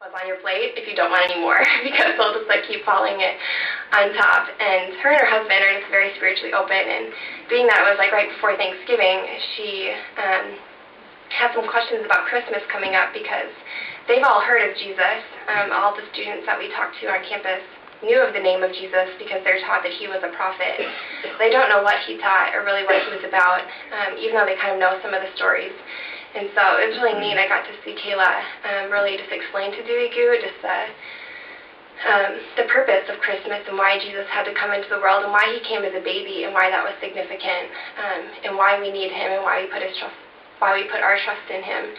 what's on your plate if you don't want any more, because they'll just keep falling it on top. And her husband are just very spiritually open, and being that it was right before Thanksgiving, she had some questions about Christmas coming up because they've all heard of Jesus. All the students that we talked to on campus knew of the name of Jesus because they're taught that he was a prophet. They don't know what he taught or really what he was about, even though they kind of know some of the stories. And so it was really neat. I got to see Kayla really just explain to Dewey Goo just the purpose of Christmas and why Jesus had to come into the world and why he came as a baby and why that was significant, and why we need him and why we put our trust in him.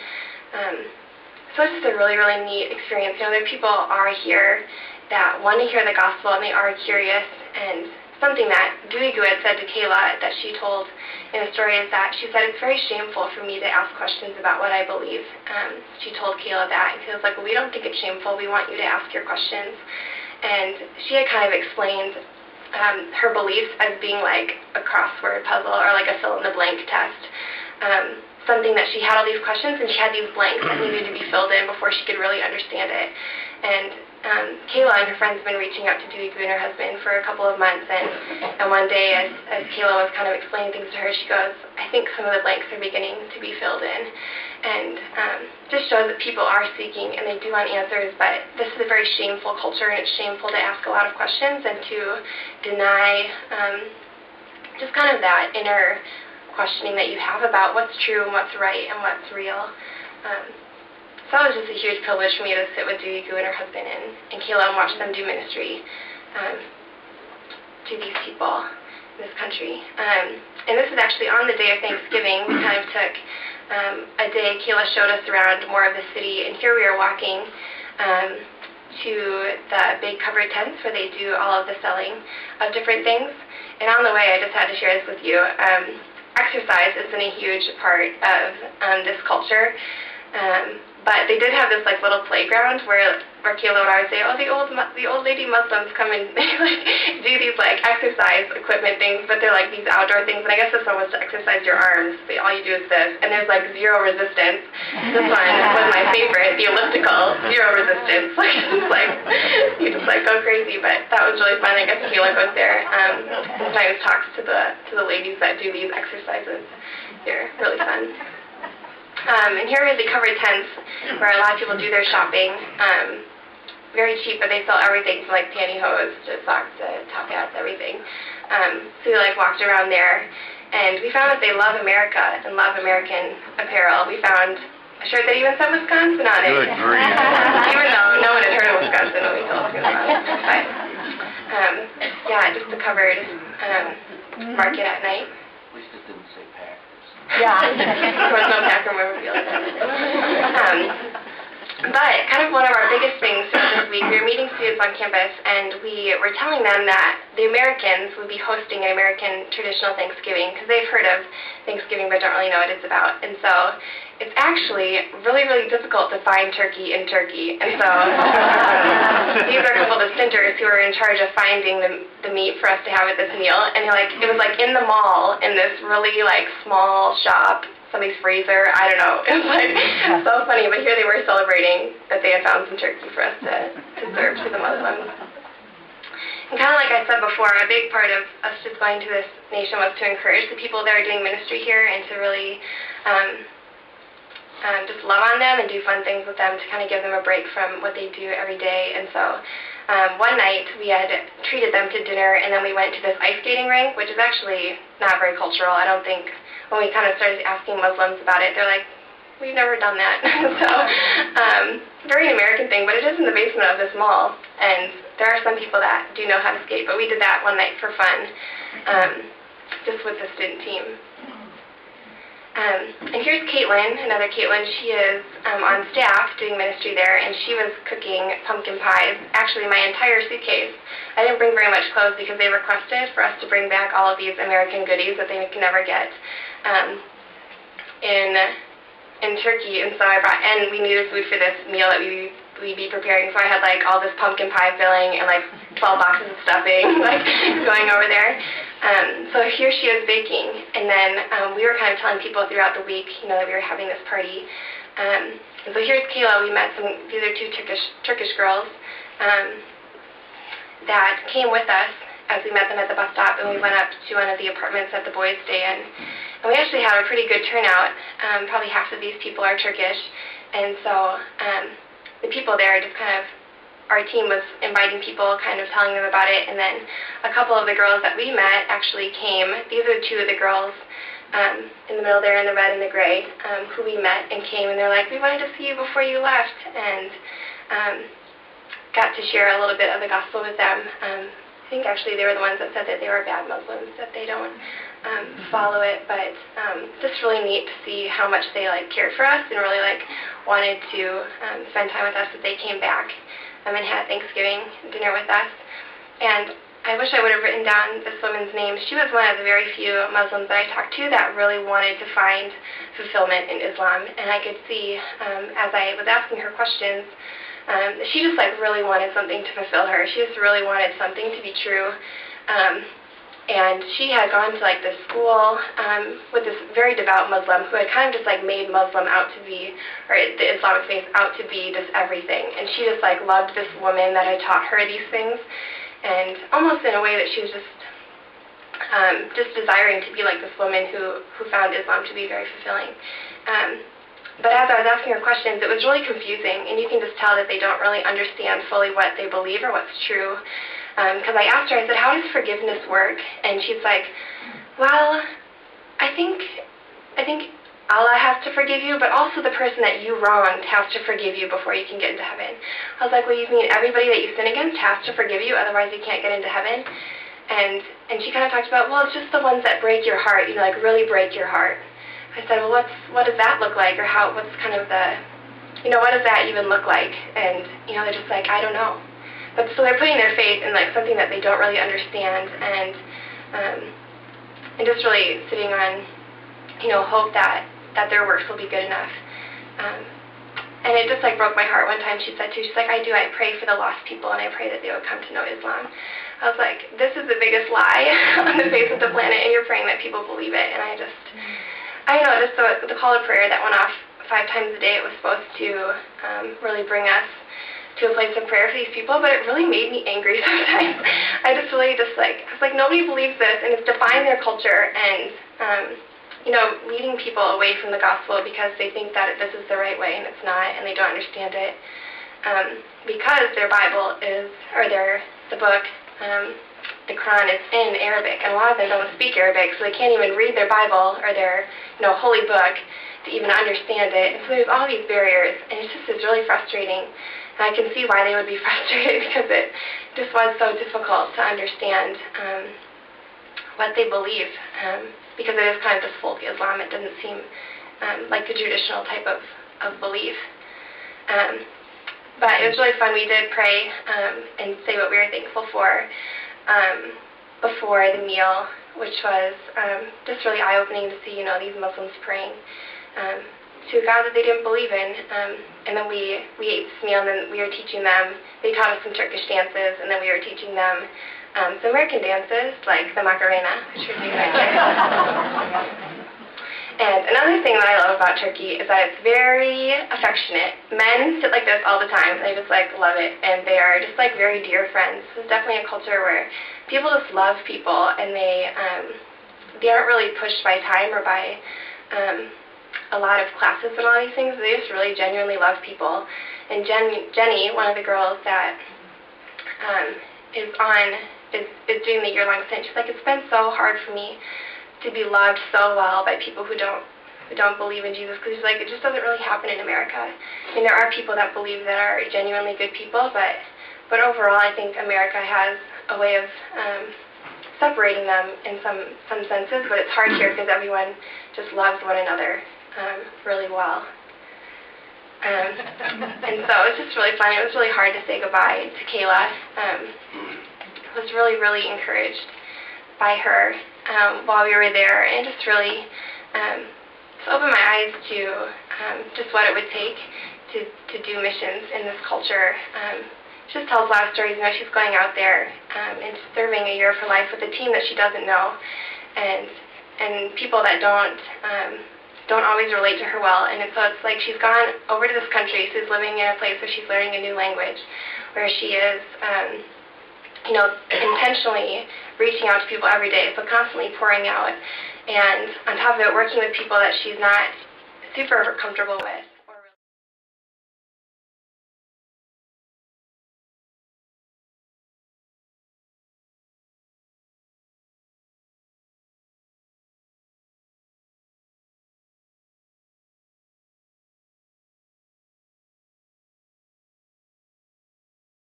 So it's just a really, really neat experience. There people are here that want to hear the gospel and they are curious, and something that Dewey Goo had said to Kayla that she told in a story is that she said, it's very shameful for me to ask questions about what I believe. She told Kayla that, and Kayla's like, well, we don't think it's shameful. We want you to ask your questions. And she had kind of explained her beliefs as being like a crossword puzzle or like a fill-in-the-blank test. Something that she had all these questions and she had these blanks that needed to be filled in before she could really understand it. And Kayla and her friends have been reaching out to Dewey Goo and her husband for a couple of months, and one day as Kayla was kind of explaining things to her, she goes, I think some of the blanks are beginning to be filled in. And just shows that people are seeking and they do want answers, but this is a very shameful culture, and it's shameful to ask a lot of questions and to deny just kind of that inner questioning that you have about what's true and what's right and what's real. So it was just a huge privilege for me to sit with Dewey Goo and her husband and Kayla and watch them do ministry to these people in this country. And this is actually on the day of Thanksgiving. We kind of took a day. Kayla showed us around more of the city, and here we are walking to the big covered tents where they do all of the selling of different things. And on the way, I just had to share this with you. Exercise has been a huge part of this culture. But they did have this little playground where Kayla and I would say, oh, the old lady Muslims come and they do these exercise equipment things, but they're these outdoor things. And I guess this one was to exercise your arms. But all you do is this, and there's zero resistance. This one was my favorite, the elliptical, zero resistance. You just go crazy. But that was really fun. I guess Kayla goes there. Sometimes talks to the ladies that do these exercises. They're really fun. And here are the covered tents where a lot of people do their shopping. Very cheap, but they sell everything from pantyhose to socks to top hats, everything. So we walked around there, and we found that they love America and love American apparel. We found a shirt that even said Wisconsin on it. Good grief. Even though no one had heard of Wisconsin when we told us about it. But yeah, just the covered market at night. At least it didn't say Packers. Yeah. There was no Packer memorabilia. But kind of one of our biggest things this week, we were meeting students on campus, and we were telling them that the Americans would be hosting an American traditional Thanksgiving, because they've heard of Thanksgiving but don't really know what it's about. And so it's actually really, really difficult to find turkey in Turkey. And so these are a couple of the centers who are in charge of finding the meat for us to have at this meal. And it was in the mall in this really small shop, somebody's freezer, I don't know. It was so funny, but here they were celebrating that they had found some turkey for us to serve to the Muslims. And kind of like I said before, a big part of us just going to this nation was to encourage the people that are doing ministry here and to really just love on them and do fun things with them to kind of give them a break from what they do every day. And so one night we had treated them to dinner, and then we went to this ice skating rink, which is actually not very cultural. I don't think when we kind of started asking Muslims about it, they're like, we've never done that. So very American thing, but it is in the basement of this mall, and there are some people that do know how to skate, but we did that one night for fun, just with the student team. And here's Kaitlin, another Kaitlin. She is on staff doing ministry there, and she was cooking pumpkin pies. Actually, my entire suitcase. I didn't bring very much clothes because they requested for us to bring back all of these American goodies that they can never get in Turkey. And so I brought, and we needed food for this meal that we'd be preparing. So I had all this pumpkin pie filling and 12 boxes of stuffing going over there. So here she is baking, and then we were kind of telling people throughout the week, that we were having this party. And And so here's Kayla. We met these are two Turkish girls that came with us as we met them at the bus stop, and we went up to one of the apartments that the boys stay in. And we actually had a pretty good turnout. Probably half of these people are Turkish. And so the people there just kind of, our team was inviting people, kind of telling them about it. And then a couple of the girls that we met actually came. These are two of the girls in the middle there in the red and the gray who we met and came. And they're like, we wanted to see you before you left. And got to share a little bit of the gospel with them. I think actually they were the ones that said that they were bad Muslims, that they don't follow it, but just really neat to see how much they cared for us and really wanted to spend time with us, that they came back and had Thanksgiving dinner with us. And I wish I would have written down this woman's name. She was one of the very few Muslims that I talked to that really wanted to find fulfillment in Islam, and I could see as I was asking her questions, she just really wanted something to fulfill her. She just really wanted something to be true. And she had gone to this school with this very devout Muslim who had kind of just made Muslim out to be, or the Islamic faith out to be just everything. And she just loved this woman that had taught her these things, and almost in a way that she was just desiring to be like this woman who found Islam to be very fulfilling. But as I was asking her questions, it was really confusing, and you can just tell that they don't really understand fully what they believe or what's true. Because I asked her, I said, how does forgiveness work? And she's like, well, I think Allah has to forgive you, but also the person that you wronged has to forgive you before you can get into heaven. I was like, well, you mean everybody that you sin against has to forgive you, otherwise you can't get into heaven? And she kind of talked about, well, it's just the ones that break your heart, really break your heart. I said, well, what does that look like, or what's kind of the, what does that even look like? And, they're just like, I don't know. But so they're putting their faith in something that they don't really understand, and just really sitting on, hope that their works will be good enough. And it just broke my heart. One time she said too, she's like, I pray for the lost people, and I pray that they will come to know Islam. I was like, this is the biggest lie on the face of the planet, and you're praying that people believe it. And I know just the call to prayer that went off 5 times a day, it was supposed to really bring us to a place of prayer for these people, but it really made me angry sometimes. I just really I was like, nobody believes this, and it's defying their culture, and leading people away from the gospel because they think that this is the right way, and it's not, and they don't understand it. Because their Bible the book, the Quran is in Arabic, and a lot of them don't speak Arabic, so they can't even read their Bible or their holy book to even understand it. And so there's all these barriers, and it's really frustrating. And I can see why they would be frustrated, because it just was so difficult to understand what they believe, because it is kind of this folk Islam. It doesn't seem like the traditional type of belief. But it was really fun. We did pray and say what we were thankful for before the meal, which was just really eye-opening to see, these Muslims praying to a God that they didn't believe in. And then we ate this meal, and then we were teaching them. They taught us some Turkish dances, and then we were teaching them some American dances, like the Macarena, which would be right. And another thing that I love about Turkey is that it's very affectionate. Men sit like this all the time. They just love it, and they are just very dear friends. This is definitely a culture where people just love people, and they aren't really pushed by time or by a lot of classes and all these things. They just really genuinely love people. And Jenny, one of the girls that is doing the year-long stint, she's like, it's been so hard for me to be loved so well by people who don't believe in Jesus, because it just doesn't really happen in America. I mean, there are people that believe that are genuinely good people, but overall, I think America has a way of separating them in some senses, but it's hard here because everyone just loves one another really well. And so it was just really fun. It was really hard to say goodbye to Kayla. I was really, really encouraged by her while we were there, and just really just opened my eyes to just what it would take to do missions in this culture. She just tells a lot of stories. She's going out there and serving a year of her life with a team that she doesn't know, and people that don't don't always relate to her well. And so it's like she's gone over to this country, she's living in a place where she's learning a new language, where she is, intentionally reaching out to people every day, so constantly pouring out. And on top of it, working with people that she's not super comfortable with.